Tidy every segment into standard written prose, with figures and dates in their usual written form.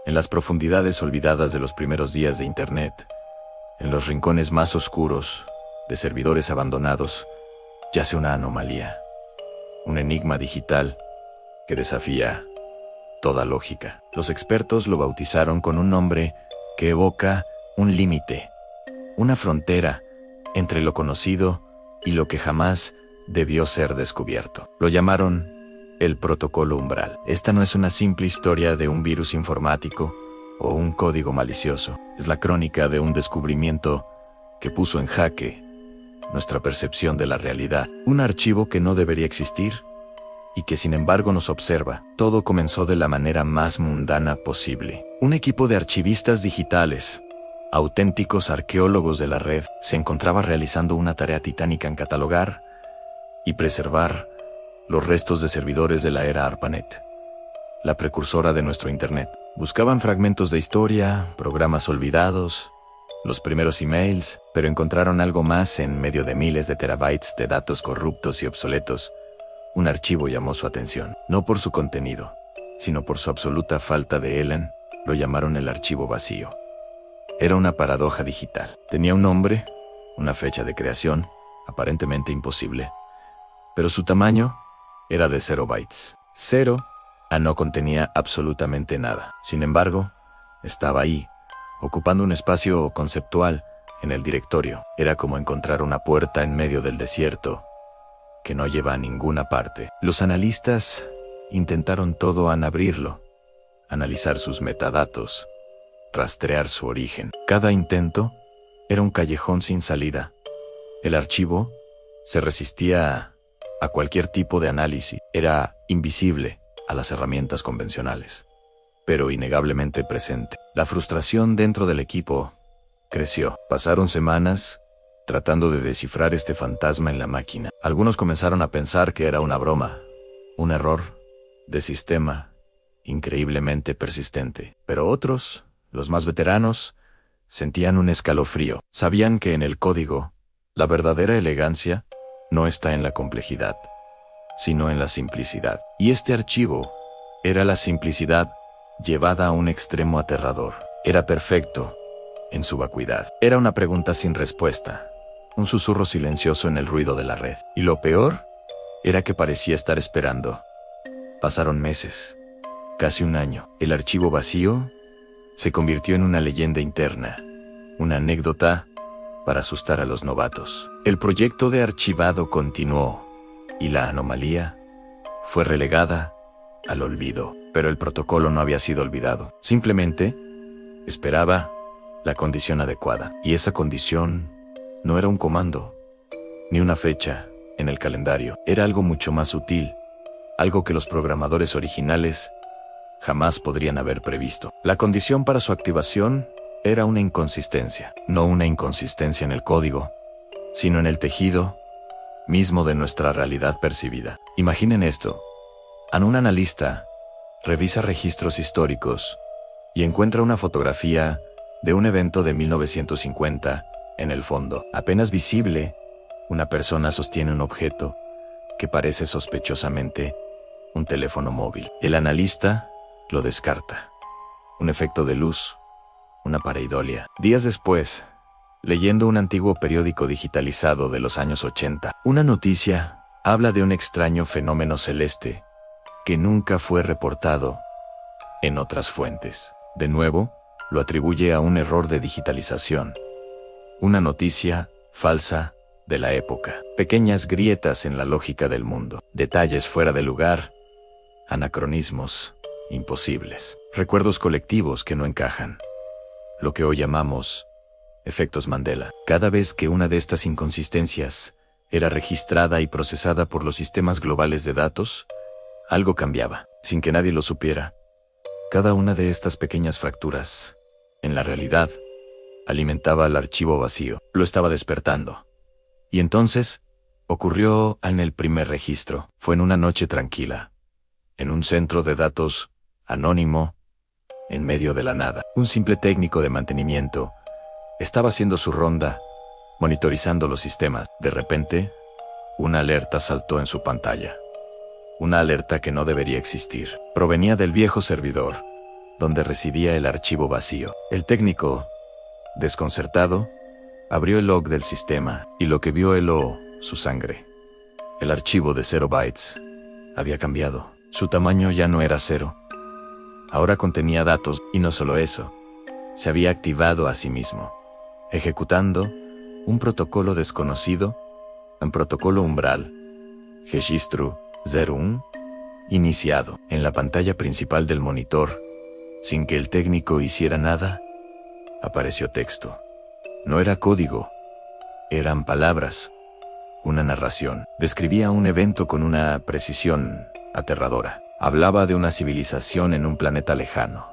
En las profundidades olvidadas de los primeros días de Internet, en los rincones más oscuros de servidores abandonados, yace una anomalía, un enigma digital que desafía toda lógica. Los expertos lo bautizaron con un nombre que evoca un límite, una frontera entre lo conocido y lo que jamás debió ser descubierto. Lo llamaron el protocolo umbral. Esta no es una simple historia de un virus informático o un código malicioso. Es la crónica de un descubrimiento que puso en jaque nuestra percepción de la realidad. Un archivo que no debería existir y que sin embargo nos observa. Todo comenzó de la manera más mundana posible. Un equipo de archivistas digitales, auténticos arqueólogos de la red, se encontraba realizando una tarea titánica en catalogar y preservar los restos de servidores de la era ARPANET, la precursora de nuestro Internet. Buscaban fragmentos de historia, programas olvidados, los primeros emails, pero encontraron algo más en medio de miles de terabytes de datos corruptos y obsoletos. Un archivo llamó su atención, no por su contenido, sino por su absoluta falta de él. Lo llamaron el archivo vacío. Era una paradoja digital. Tenía un nombre, una fecha de creación, aparentemente imposible, pero su tamaño era de 0 bytes. 0 no contenía absolutamente nada. Sin embargo, estaba ahí, ocupando un espacio conceptual en el directorio. Era como encontrar una puerta en medio del desierto que no lleva a ninguna parte. Los analistas intentaron todo al abrirlo, analizar sus metadatos, rastrear su origen. Cada intento era un callejón sin salida. El archivo se resistía a cualquier tipo de análisis. Era invisible a las herramientas convencionales, pero innegablemente presente. La frustración dentro del equipo creció. Pasaron semanas tratando de descifrar este fantasma en la máquina. Algunos comenzaron a pensar que era una broma, un error de sistema increíblemente persistente. Pero otros, los más veteranos, sentían un escalofrío. Sabían que en el código, la verdadera elegancia no está en la complejidad, sino en la simplicidad. Y este archivo era la simplicidad llevada a un extremo aterrador. Era perfecto en su vacuidad. Era una pregunta sin respuesta, un susurro silencioso en el ruido de la red. Y lo peor era que parecía estar esperando. Pasaron meses, casi un año. El archivo vacío se convirtió en una leyenda interna, una anécdota para asustar a los novatos. El proyecto de archivado continuó y la anomalía fue relegada al olvido. Pero el protocolo no había sido olvidado. Simplemente esperaba la condición adecuada. Y esa condición no era un comando, ni una fecha en el calendario. Era algo mucho más sutil, algo que los programadores originales jamás podrían haber previsto. La condición para su activación era una inconsistencia. No una inconsistencia en el código, sino en el tejido mismo de nuestra realidad percibida. Imaginen esto. Un analista revisa registros históricos y encuentra una fotografía de un evento de 1950 en el fondo. Apenas visible, una persona sostiene un objeto que parece sospechosamente un teléfono móvil. El analista lo descarta. Un efecto de luz, una pareidolia. Días después, leyendo un antiguo periódico digitalizado de los años 80, una noticia habla de un extraño fenómeno celeste que nunca fue reportado en otras fuentes. De nuevo, lo atribuye a un error de digitalización. Una noticia falsa de la época. Pequeñas grietas en la lógica del mundo. Detalles fuera de lugar. Anacronismos imposibles. Recuerdos colectivos que no encajan. Lo que hoy llamamos efectos Mandela. Cada vez que una de estas inconsistencias era registrada y procesada por los sistemas globales de datos, algo cambiaba, sin que nadie lo supiera. Cada una de estas pequeñas fracturas, en la realidad, alimentaba al archivo vacío. Lo estaba despertando. Y entonces, ocurrió en el primer registro. Fue en una noche tranquila, en un centro de datos anónimo, en medio de la nada. Un simple técnico de mantenimiento estaba haciendo su ronda, monitorizando los sistemas. De repente, una alerta saltó en su pantalla. Una alerta que no debería existir. Provenía del viejo servidor, donde residía el archivo vacío. El técnico, desconcertado, abrió el log del sistema y lo que vio heló su sangre. El archivo de 0 bytes había cambiado. Su tamaño ya no era 0. Ahora contenía datos, y no solo eso, se había activado a sí mismo, ejecutando un protocolo desconocido, un protocolo umbral, registro 01, iniciado. En la pantalla principal del monitor, sin que el técnico hiciera nada, apareció texto. No era código, eran palabras. Una narración. Describía un evento con una precisión aterradora. Hablaba de una civilización en un planeta lejano,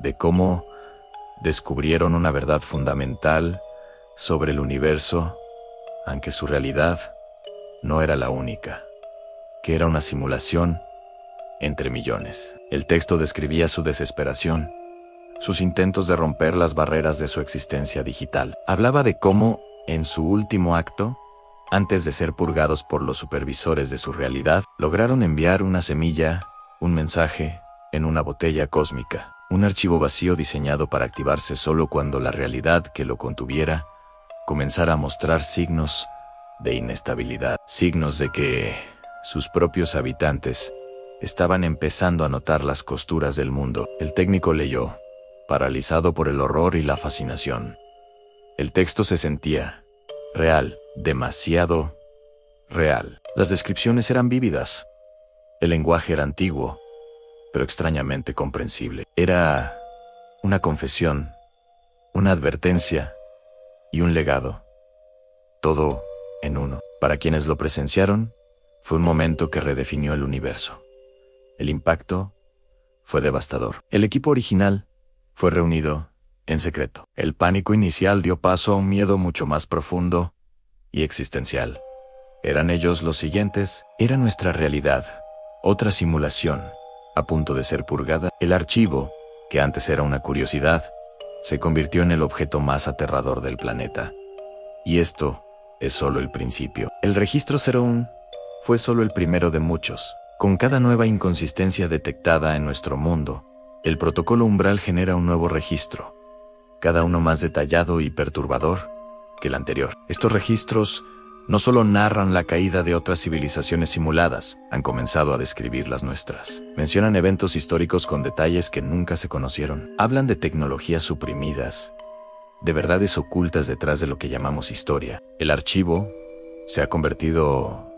de cómo descubrieron una verdad fundamental sobre el universo, aunque su realidad no era la única, que era una simulación entre millones. El texto describía su desesperación, sus intentos de romper las barreras de su existencia digital. Hablaba de cómo, en su último acto, antes de ser purgados por los supervisores de su realidad, lograron enviar una semilla, un mensaje, en una botella cósmica, un archivo vacío diseñado para activarse solo cuando la realidad que lo contuviera comenzara a mostrar signos de inestabilidad, signos de que sus propios habitantes estaban empezando a notar las costuras del mundo. El técnico leyó, paralizado por el horror y la fascinación. El texto se sentía real, demasiado real. Las descripciones eran vívidas. El lenguaje era antiguo, pero extrañamente comprensible. Era una confesión, una advertencia y un legado. Todo en uno. Para quienes lo presenciaron, fue un momento que redefinió el universo. El impacto fue devastador. El equipo original fue reunido en secreto. El pánico inicial dio paso a un miedo mucho más profundo y existencial. ¿Eran ellos los siguientes? Era nuestra realidad, otra simulación, a punto de ser purgada. El archivo, que antes era una curiosidad, se convirtió en el objeto más aterrador del planeta. Y esto es solo el principio. El registro 01 fue solo el primero de muchos. Con cada nueva inconsistencia detectada en nuestro mundo, el protocolo umbral genera un nuevo registro, cada uno más detallado y perturbador que el anterior. Estos registros no solo narran la caída de otras civilizaciones simuladas, han comenzado a describir las nuestras. Mencionan eventos históricos con detalles que nunca se conocieron. Hablan de tecnologías suprimidas, de verdades ocultas detrás de lo que llamamos historia. El archivo se ha convertido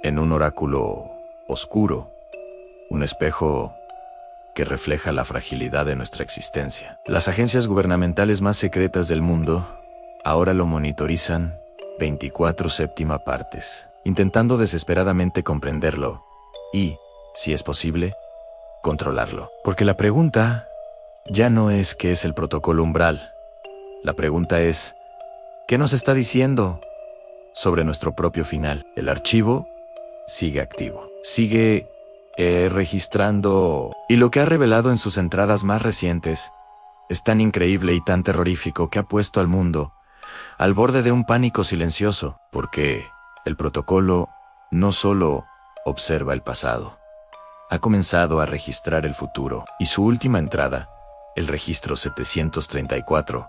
en un oráculo oscuro, un espejo que refleja la fragilidad de nuestra existencia. Las agencias gubernamentales más secretas del mundo ahora lo monitorizan 24/7 partes, intentando desesperadamente comprenderlo y, si es posible, controlarlo. Porque la pregunta ya no es qué es el protocolo umbral. La pregunta es, ¿qué nos está diciendo sobre nuestro propio final? El archivo sigue activo, sigue registrando, y lo que ha revelado en sus entradas más recientes es tan increíble y tan terrorífico que ha puesto al mundo al borde de un pánico silencioso, porque el protocolo no solo observa el pasado, ha comenzado a registrar el futuro, y su última entrada, el registro 734,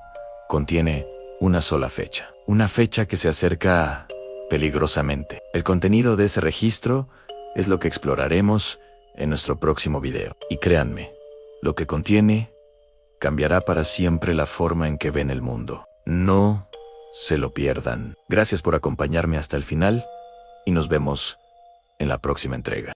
contiene una sola fecha, una fecha que se acerca peligrosamente. El contenido de ese registro es lo que exploraremos en nuestro próximo video. Y créanme, lo que contiene cambiará para siempre la forma en que ven el mundo. No se lo pierdan. Gracias por acompañarme hasta el final y nos vemos en la próxima entrega.